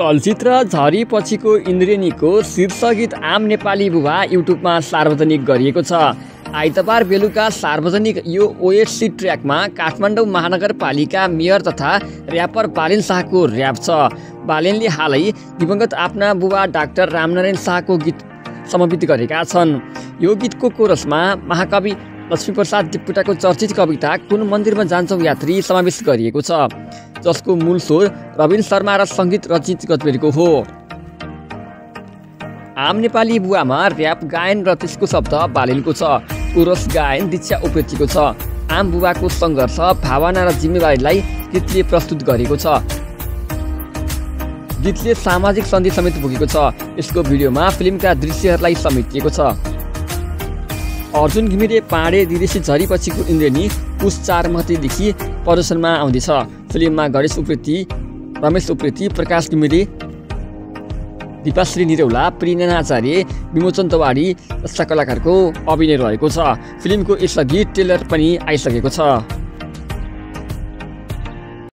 चलचित्र झरी पछिको इन्द्रेणीको शीर्ष गीत आम नेपाली बुबा युट्युबमा सार्वजनिक गरिएको छ। आइतबार बेलुका सार्वजनिक यो ओएससी ट्र्याकमा काठमाडौँ महानगरपालिका मेयर तथा र्यापर बालेन शाहको र्याप छ। बालेनले हालै दिवंगत आफ्ना बुबा डाक्टर रामनारायण शाहको गीत समर्पित गरेका छन्। यो गीतको कोरसमा महाकवि लक्ष्मीप्रसाद देवकोटाको चर्चित कविता कुन मन्दिरमा जान्छौँ यात्री समावेश गरिएको छ, जसको मूल स्वर रविन शर्मा र सङ्गीत रचित गजबेरको हो। आम नेपाली बुवामा र्याप गायन र त्यसको शब्द बालेनको छ। कोरस गायन दीक्षा उप्रेतीको छ। आम बुबाको सङ्घर्ष, भावना र जिम्मेवारीलाई गीतले प्रस्तुत गरेको छ। गीतले सामाजिक सन्देश समेत बोकेको छ। यसको भिडियोमा फिल्मका दृश्यहरूलाई समेटिएको छ। अर्जुन घिमिरे पाँडे विदेशी झरी पछिको इन्द्रेणी पुस 4 गतेदेखि प्रदर्शनमा आउँदैछ। फिल्ममा गणेश उप्रेती, रमेश उप्रेती, प्रकाश घिमिरे, दीपाश्री निरौला, प्रियना आचार्य, विमोचन तवाडी जस्ता कलाकारको अभिनय रहेको छ। फिल्मको यसअघि ट्रेलर पनि आइसकेको छ।